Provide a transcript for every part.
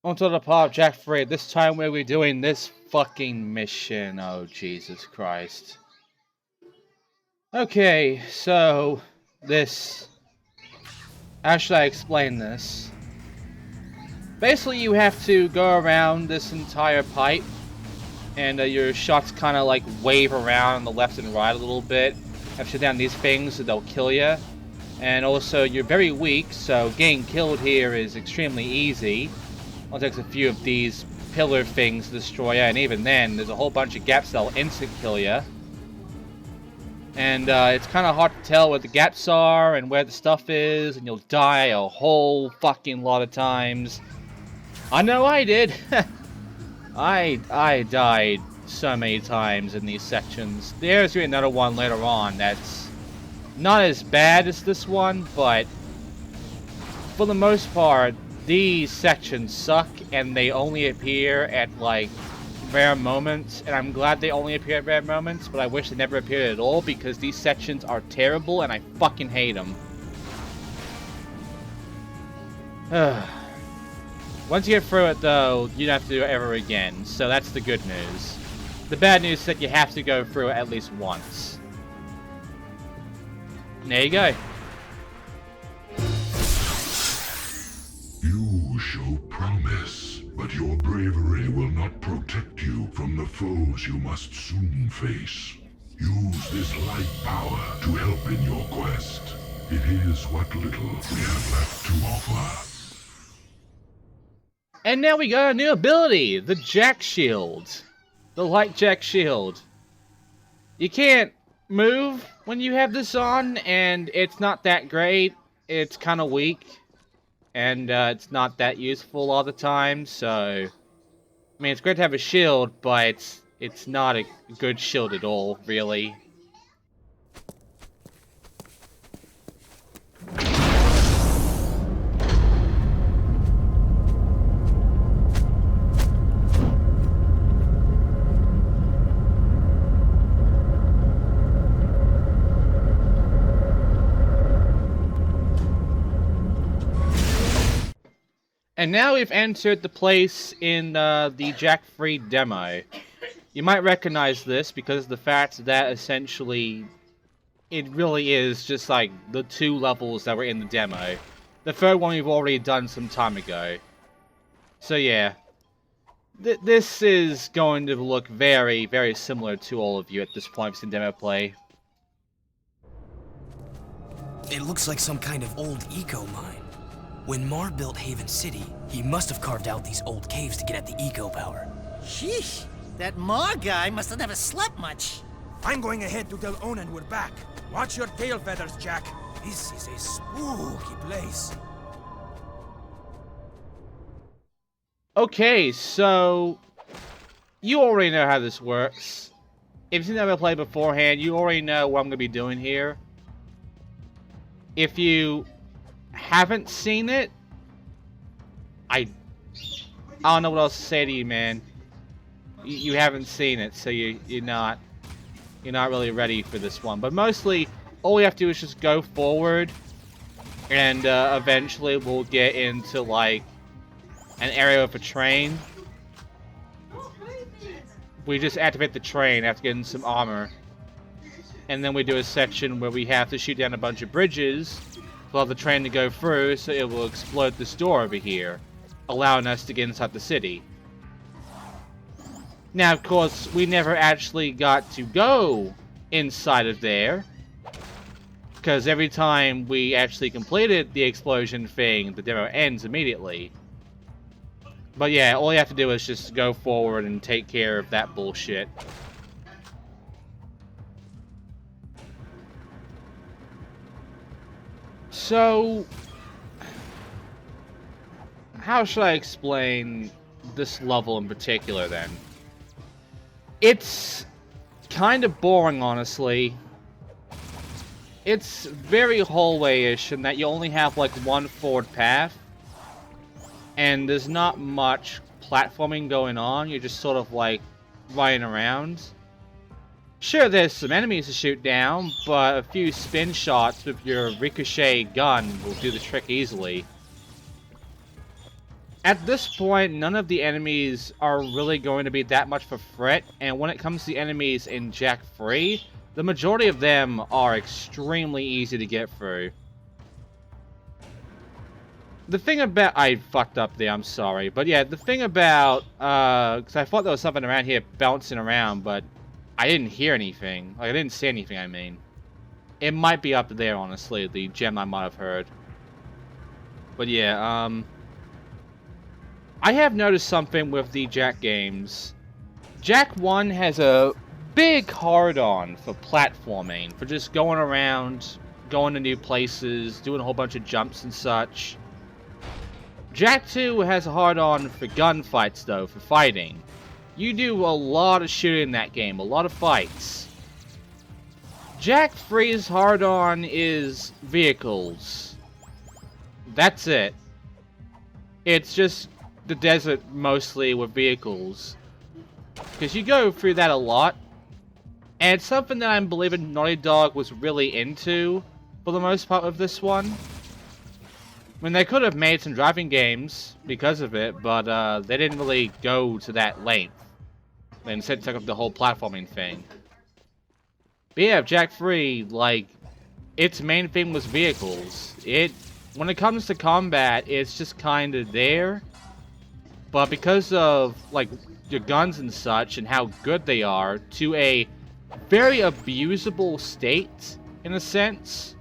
Onto the part of Jack 3. This time we'll be doing this fucking mission. Oh, Jesus Christ. Okay, so this... How should I explain this? Basically, you have to go around this entire pipe, and your shots kind of like wave around on the left and right a little bit. You have to shoot down these things, so they'll kill you. And also, you're very weak, so getting killed here is extremely easy. It takes a few of these pillar things to destroy you, and even then, there's a whole bunch of gaps that'll instant kill you. And it's kind of hard to tell where the gaps are and where the stuff is, and you'll die a whole fucking lot of times. I know I did. I died so many times in these sections. There's another one later on that's not as bad as this one, but for the most part, these sections suck, and they only appear at, like, rare moments, and I'm glad they only appear at rare moments, but I wish they never appeared at all, because these sections are terrible, and I fucking hate them. Once you get through it, though, you don't have to do it ever again, so that's the good news. The bad news is that you have to go through it at least once. There you go. You show promise, but your bravery will not protect you from the foes you must soon face. Use this light power to help in your quest. It is what little we have left to offer. And now we got a new ability, the Jack Shield. The Light Jack Shield. You can't move when you have this on, and it's not that great. It's kind of weak. And it's not that useful all the time, so... I mean, it's great to have a shield, but it's not a good shield at all, really. And now we've entered the place in the Jack 3 demo. You might recognize this because of the fact that essentially it really is just like the 2 levels that were in the demo. The third one we've already done some time ago. So yeah, this is going to look very, very similar to all of you at this point in Demoplay. It looks like some kind of old eco mine. When Mar built Haven City, he must have carved out these old caves to get at the eco power. Sheesh, that Mar guy must have never slept much. I'm going ahead to tell Onan we're back. Watch your tail feathers, Jack. This is a spooky place. Okay, so you already know how this works. If you've never played beforehand, you already know what I'm going to be doing here. If you haven't seen it, I don't know what else to say to you, man. You haven't seen it, so you're not really ready for this one. But mostly, all we have to do is just go forward, and eventually we'll get into like an area with a train. We just activate the train after getting some armor, and then we do a section where we have to shoot down a bunch of bridges for the train to go through, so it will explode this door over here, allowing us to get inside the city. Now, of course, we never actually got to go inside of there, because every time we actually completed the explosion thing, the demo ends immediately. But yeah, all you have to do is just go forward and take care of that bullshit. So, how should I explain this level in particular, then? It's kind of boring, honestly. It's very hallway-ish in that you only have, like, one forward path. And there's not much platforming going on. You're just sort of, like, running around. Sure, there's some enemies to shoot down, but a few spin shots with your ricochet gun will do the trick easily. At this point, none of the enemies are really going to be that much of a threat, and when it comes to the enemies in Jak 3, the majority of them are extremely easy to get through. The thing about... I fucked up there, I'm sorry. But yeah, the thing about... because I thought there was something around here bouncing around, but I didn't hear anything. Like, I didn't see anything, I mean. It might be up there, honestly, the gem I might have heard. But yeah, I have noticed something with the Jak games. Jak 1 has a big hard-on for platforming, for just going around, going to new places, doing a whole bunch of jumps and such. Jak 2 has a hard-on for gunfights, though, for fighting. You do a lot of shooting in that game, a lot of fights. Jak 3's hard-on is vehicles. That's it. It's just the desert, mostly, with vehicles. Because you go through that a lot. And it's something that I'm believing Naughty Dog was really into, for the most part of this one. I mean, they could have made some driving games because of it, but they didn't really go to that length. They instead took up the whole platforming thing. But yeah, Jak 3, like, its main thing was vehicles. When it comes to combat, it's just kind of there. But because of, like, your guns and such, and how good they are, to a very abusable state, in a sense,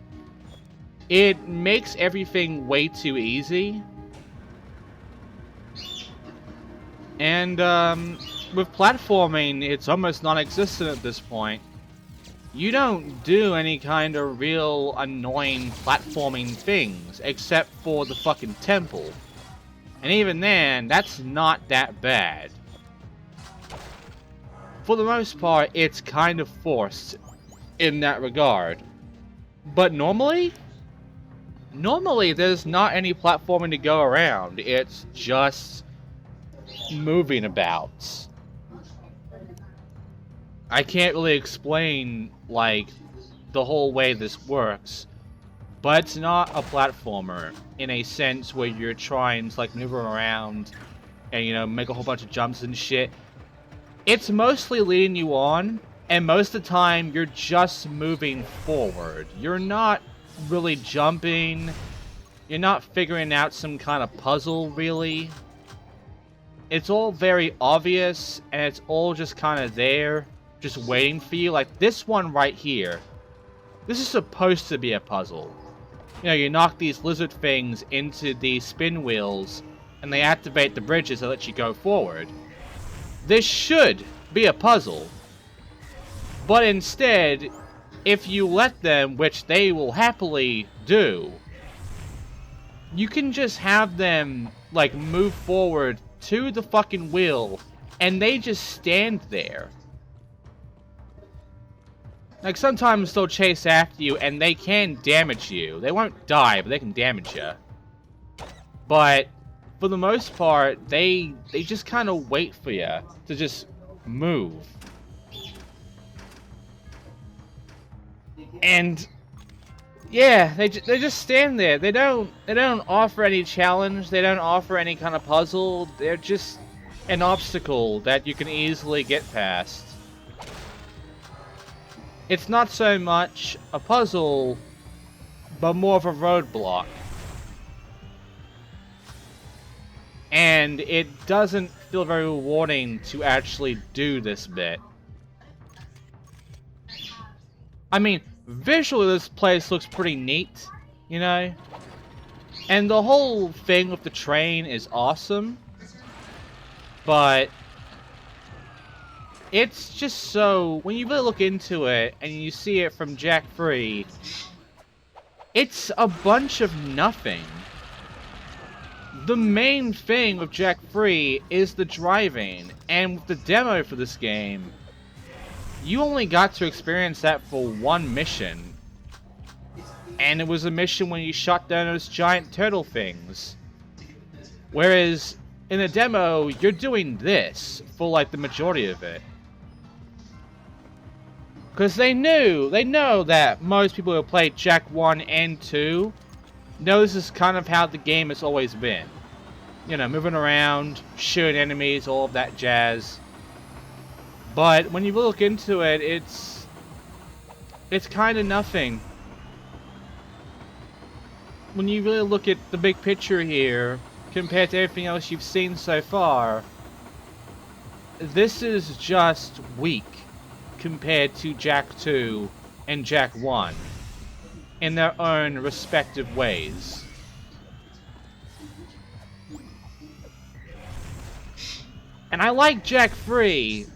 it makes everything way too easy. And, with platforming, it's almost non-existent at this point. You don't do any kind of real annoying platforming things, except for the fucking temple. And even then, that's not that bad. For the most part, it's kind of forced in that regard. But normally there's not any platforming to go around. It's just moving about. I can't really explain, like, the whole way this works, but it's not a platformer in a sense where you're trying to, like, maneuver around and, you know, make a whole bunch of jumps and shit. It's mostly leading you on, and most of the time you're just moving forward. You're not really jumping. You're not figuring out some kind of puzzle, really. It's all very obvious, and it's all just kind of there, just waiting for you. Like this one right here. This is supposed to be a puzzle. You know, you knock these lizard things into the spin wheels, and they activate the bridges that let you go forward. This should be a puzzle. But instead, if you let them, which they will happily do, you can just have them, like, move forward to the fucking wheel, and they just stand there. Like, sometimes they'll chase after you, and they can damage you. They won't die, but they can damage you. But, for the most part, they just kind of wait for you to just move. And, yeah, they just stand there. They don't offer any challenge. They don't offer any kind of puzzle. They're just an obstacle that you can easily get past. It's not so much a puzzle, but more of a roadblock. And it doesn't feel very rewarding to actually do this bit. I mean, visually this place looks pretty neat, you know? And the whole thing with the train is awesome. But it's just so, when you really look into it and you see it from Jak 3, it's a bunch of nothing. The main thing with Jak 3 is the driving, and with the demo for this game, you only got to experience that for one mission. And it was a mission when you shot down those giant turtle things. Whereas, in the demo, you're doing this for, like, the majority of it. Because they know that most people who played Jak 1 and 2 know this is kind of how the game has always been. you know, moving around, shooting enemies, all of that jazz. But when you look into it, it's kind of nothing. When you really look at the big picture here, compared to everything else you've seen so far, this is just weak compared to Jak 2 and Jak 1 in their own respective ways. And I like Jak 3,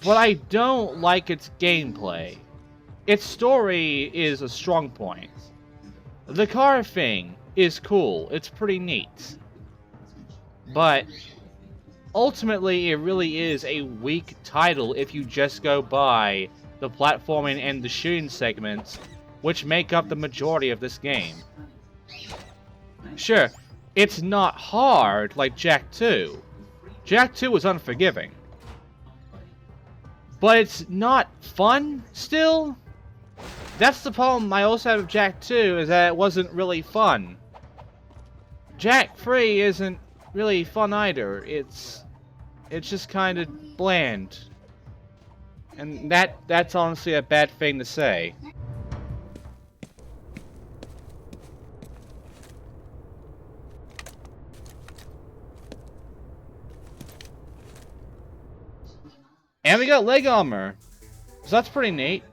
but I don't like its gameplay. Its story is a strong point. The car thing is cool, it's pretty neat. But ultimately, it really is a weak title if you just go by the platforming and the shooting segments, which make up the majority of this game. Sure, it's not hard like Jak 2. Jak 2 was unforgiving. But it's not fun still? That's the problem I also have with Jak 2, is that it wasn't really fun. Jak 3 isn't really fun either. It's just kind of bland. And that's honestly a bad thing to say. And we got leg armor. So that's pretty neat.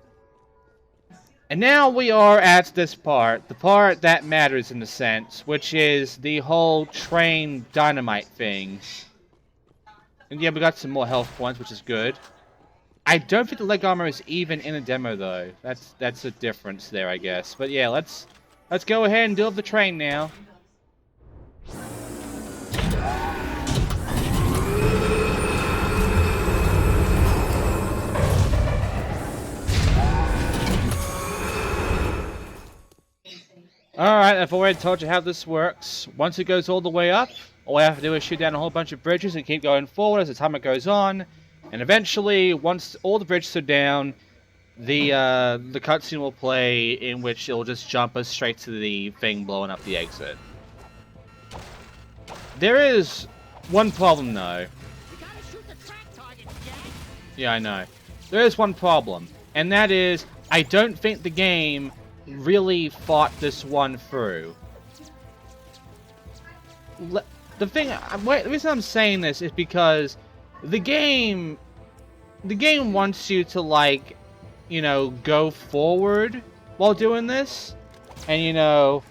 And now we are at this part, the part that matters in a sense, which is the whole train dynamite thing. And yeah, we got some more health points, which is good. I don't think the leg armor is even in a demo though. That's a difference there, I guess. But yeah, let's go ahead and deal with the train now. Alright, I've already told you how this works. Once it goes all the way up, all I have to do is shoot down a whole bunch of bridges and keep going forward as the timer goes on. And eventually, once all the bridges are down, the cutscene will play, in which it'll just jump us straight to the thing blowing up the exit. There is one problem though. Yeah, I know. There is one problem, and that is, I don't think the game really thought this one through. The reason I'm saying this is because the game wants you to, like, you know, go forward while doing this, and you know,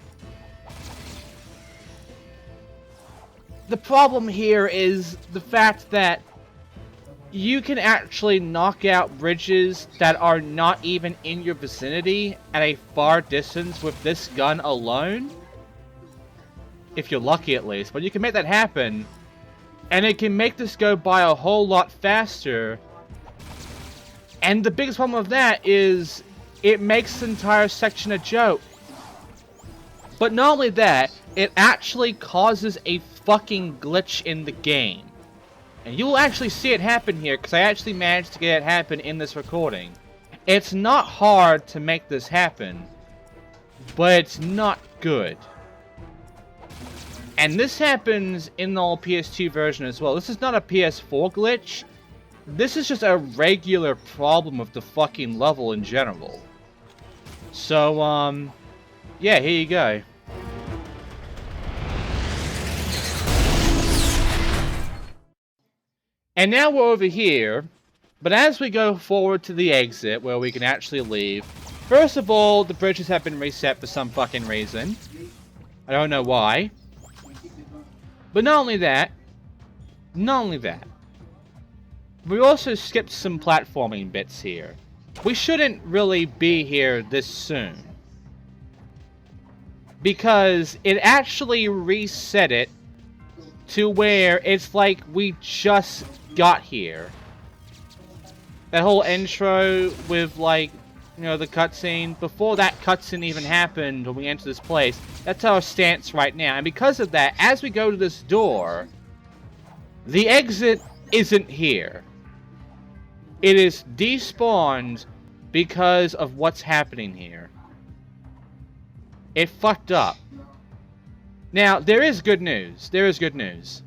the problem here is the fact that you can actually knock out bridges that are not even in your vicinity at a far distance with this gun alone. If you're lucky, at least. But you can make that happen, and it can make this go by a whole lot faster. And the biggest problem with that is it makes the entire section a joke. But not only that, it actually causes a fucking glitch in the game. And you'll actually see it happen here, because I actually managed to get it happen in this recording. It's not hard to make this happen, but it's not good. And this happens in the old PS2 version as well. This is not a PS4 glitch. This is just a regular problem of the fucking level in general. So, yeah, here you go. And now we're over here, but as we go forward to the exit, where we can actually leave, first of all, the bridges have been reset for some fucking reason. I don't know why. But not only that, we also skipped some platforming bits here. We shouldn't really be here this soon, because it actually reset it to where it's like we just got here. That whole intro with, like, you know, the cutscene, before that cutscene even happened when we enter this place, that's our stance right now. And because of that, as we go to this door, the exit isn't here. It is despawned because of what's happening here. It fucked up. Now, there is good news. There is good news.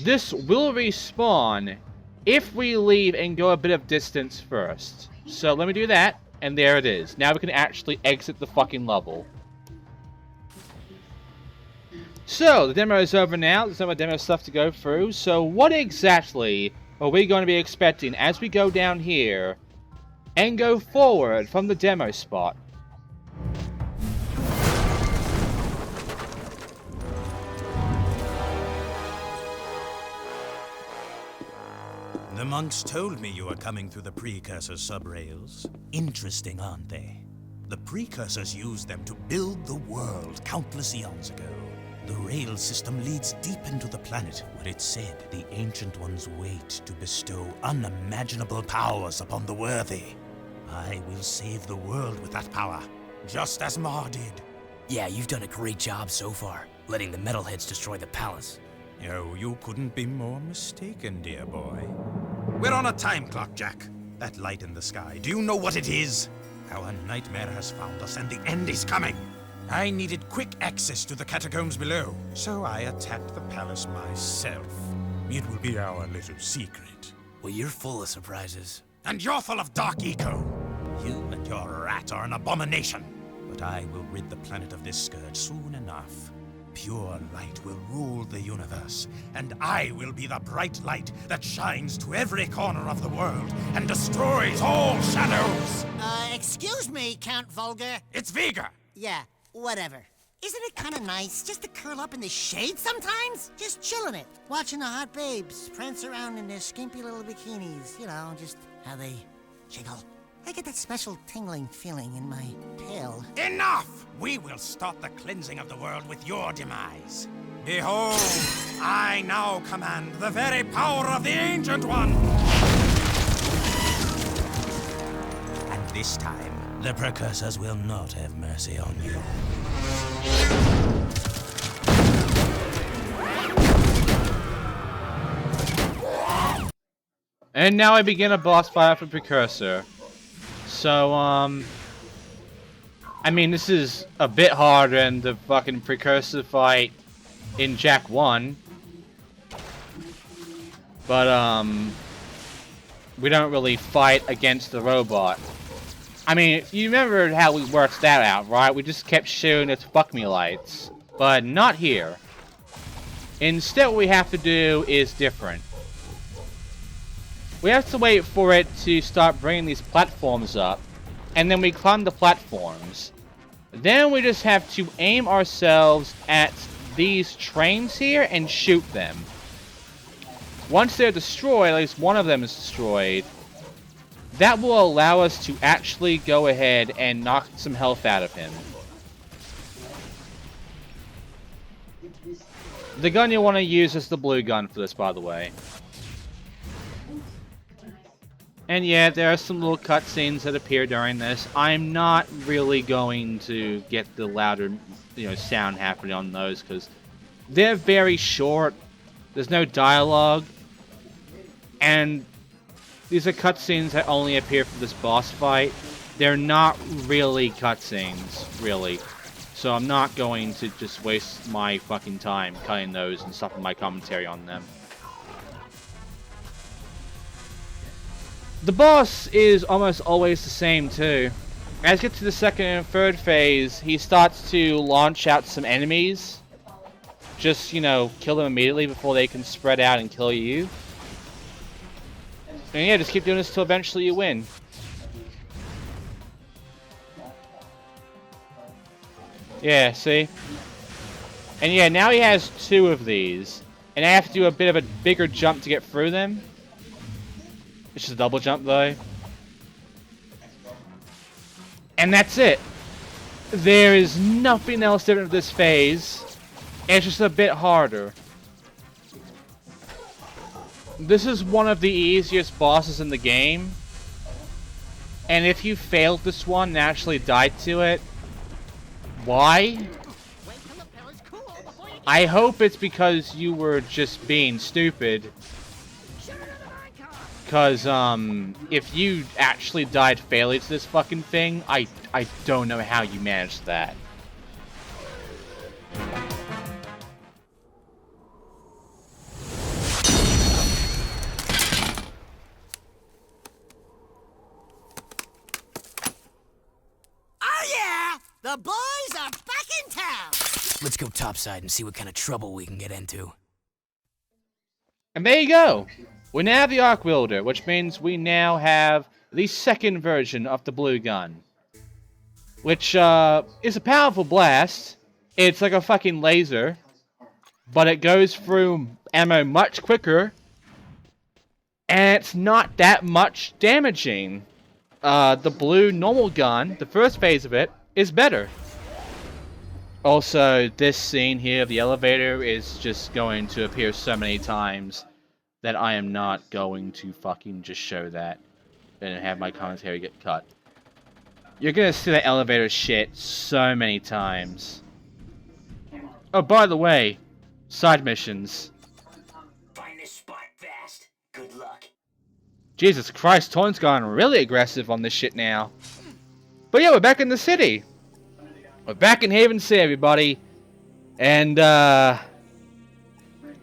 This will respawn if we leave and go a bit of distance first. So let me do that, and there it is. Now we can actually exit the fucking level. So, the demo is over now. There's no more demo stuff to go through. So what exactly are we going to be expecting as we go down here and go forward from the demo spot? The monks told me you were coming through the precursor subrails. Interesting, aren't they? The precursors used them to build the world countless eons ago. The rail system leads deep into the planet, where it's said the Ancient Ones wait to bestow unimaginable powers upon the worthy. I will save the world with that power, just as Mar did. Yeah, you've done a great job so far, letting the metalheads destroy the palace. Oh, you couldn't be more mistaken, dear boy. We're on a time clock, Jack. That light in the sky, do you know what it is? Our nightmare has found us and the end is coming. I needed quick access to the catacombs below, so I attacked the palace myself. It will be our little secret. Well, you're full of surprises. And you're full of dark eco. You and your rat are an abomination. But I will rid the planet of this scourge soon enough. Pure light will rule the universe, and I will be the bright light that shines to every corner of the world and destroys all shadows! Excuse me, Count Vulgar. It's Vega! Yeah, whatever. Isn't it kind of nice just to curl up in the shade sometimes? Just chilling it, watching the hot babes prance around in their skimpy little bikinis. You know, just how they jiggle. I get that special tingling feeling in my tail. Enough! We will start the cleansing of the world with your demise. Behold, I now command the very power of the Ancient One! And this time, the precursors will not have mercy on you. And now I begin a boss fight for Precursor. So, I mean, this is a bit harder than the fucking Precursor fight in Jak 1. But, we don't really fight against the robot. I mean, you remember how we worked that out, right? We just kept shooting its fuck me lights. But not here. Instead, what we have to do is different. We have to wait for it to start bringing these platforms up, and then we climb the platforms. Then we just have to aim ourselves at these trains here and shoot them. Once they're destroyed, at least one of them is destroyed, that will allow us to actually go ahead and knock some health out of him. The gun you want to use is the blue gun for this, by the way. And yeah, there are some little cutscenes that appear during this. I'm not really going to get the louder, sound happening on those because they're very short. There's no dialogue, and these are cutscenes that only appear for this boss fight. They're not really cutscenes, really. So I'm not going to just waste my fucking time cutting those and stopping my commentary on them. The boss is almost always the same too. As you get to the second and third phase, he starts to launch out some enemies. Just, kill them immediately before they can spread out and kill you. And yeah, just keep doing this till eventually you win. Yeah, see? And yeah, now he has 2 of these. And I have to do a bit of a bigger jump to get through them. It's just a double jump though. And that's it. There is nothing else different with this phase. It's just a bit harder. This is one of the easiest bosses in the game. And if you failed this one and actually died to it, why? I hope it's because you were just being stupid. Because, if you actually died fairly to this fucking thing, I don't know how you managed that. The boys are back in town! Let's go topside and see what kind of trouble we can get into. And there you go. We now have the Arc Wielder, which means we now have the second version of the blue gun. Which is a powerful blast. It's like a fucking laser. But it goes through ammo much quicker. And it's not that much damaging. The blue normal gun, the first phase of it, is better. Also, this scene here of the elevator is just going to appear so many times that I am not going to fucking just show that and have my commentary get cut. You're gonna see that elevator shit so many times. Oh, by the way, side missions. Find this spot fast. Good luck. Jesus Christ, Torn's gone really aggressive on this shit now. But yeah, we're back in the city. We're back in Haven City, everybody. And,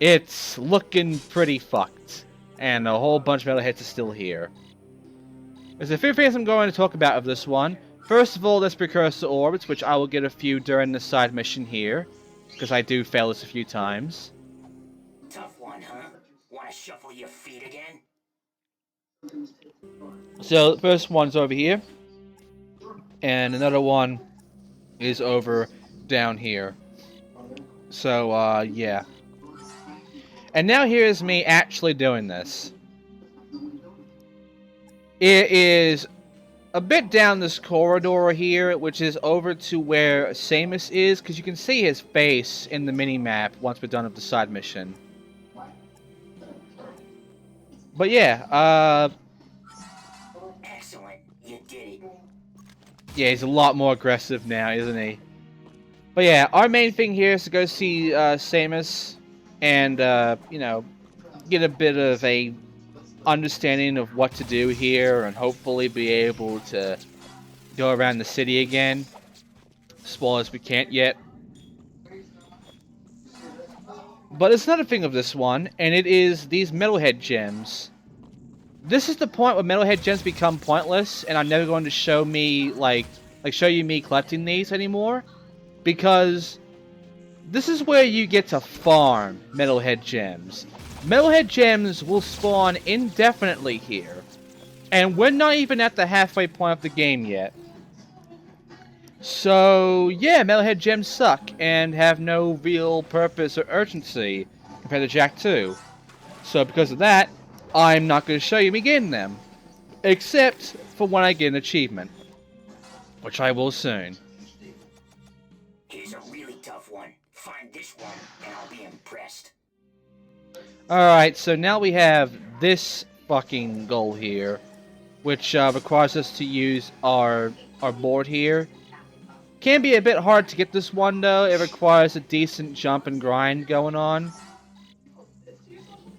it's looking pretty fucked. And a whole bunch of metalheads are still here. There's a few things I'm going to talk about of this one. First of all, there's precursor orbs, which I will get a few during the side mission here. Because I do fail this a few times. Tough one, huh? Wanna shuffle your feet again? So, the first one's over here. And another one is over down here. So, yeah. And now here's me actually doing this. It is a bit down this corridor here, which is over to where Samus is, because you can see his face in the mini-map once we're done with the side mission. But yeah, Excellent, you did it. yeah, he's a lot more aggressive now, isn't he? But yeah, our main thing here is to go see Samus and, you know, get a bit of a understanding of what to do here and hopefully be able to go around the city again. Spoilers, we can't yet. But it's another thing of this one, and it is these metalhead gems. This is the point where metalhead gems become pointless, and I'm never going to show me, show you me collecting these anymore. Because this is where you get to farm metalhead gems. Metalhead gems will spawn indefinitely here. And we're not even at the halfway point of the game yet. So, yeah, metalhead gems suck and have no real purpose or urgency compared to Jak 2. So, because of that, I'm not going to show you me getting them. Except for when I get an achievement. Which I will soon. Here's a really tough one. Find this one, and I'll be impressed. Alright, so now we have this fucking goal here. Which requires us to use our board here. Can be a bit hard to get this one though. It requires a decent jump and grind going on.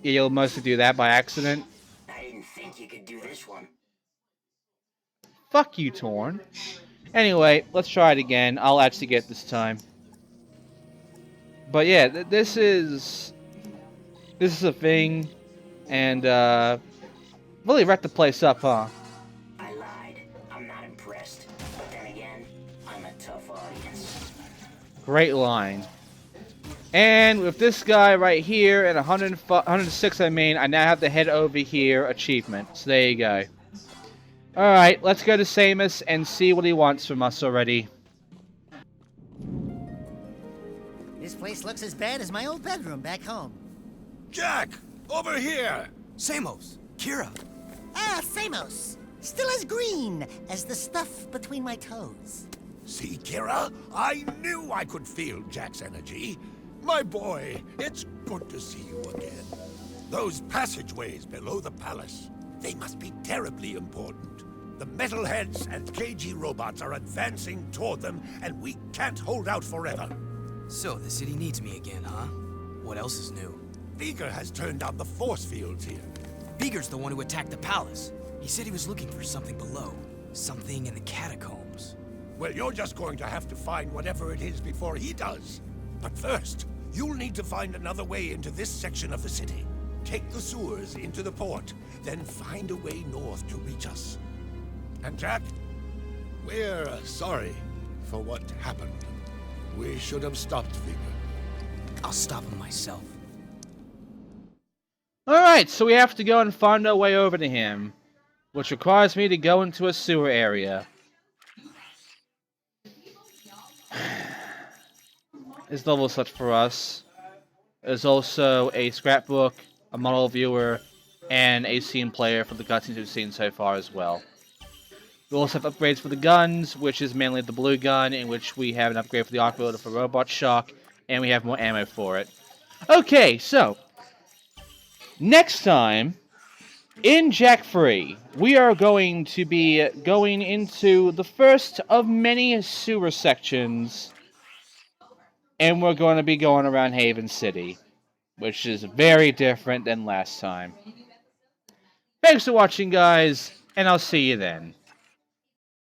Yeah, you'll mostly do that by accident. I didn't think you could do this one. Fuck you, Torn. Anyway, let's try it again. I'll actually get this time. But yeah, this is a thing, and really wrecked the place up, huh? I lied. I'm not impressed. But then again, I'm a tough audience. Great line. And with this guy right here at 106, I now have the head over here achievement. So there you go. Alright, let's go to Samus and see what he wants from us already. This place looks as bad as my old bedroom back home. Jak! Over here! Samos! Kira! Ah, Samos! Still as green as the stuff between my toes. See, Kira? I knew I could feel Jak's energy. My boy, it's good to see you again. Those passageways below the palace, they must be terribly important. The metalheads and KG robots are advancing toward them, and we can't hold out forever. So, the city needs me again, huh? What else is new? Vega has turned on the force fields here. Beager's the one who attacked the palace. He said he was looking for something below. Something in the catacombs. Well, you're just going to have to find whatever it is before he does. But first, you'll need to find another way into this section of the city. Take the sewers into the port, then find a way north to reach us. And Jak, we're sorry for what happened. We should have stopped Vigor. I'll stop him myself. Alright, so we have to go and find our way over to him, which requires me to go into a sewer area. This level is such for us. There's also a scrapbook, a model viewer, and a scene player for the cutscenes we've seen so far as well. We also have upgrades for the guns, which is mainly the blue gun, in which we have an upgrade for the arc reloader for robot shock, and we have more ammo for it. Okay, so next time in Jack Free, we are going to be going into the first of many sewer sections, and we're going to be going around Haven City, which is very different than last time. Thanks for watching, guys, and I'll see you then.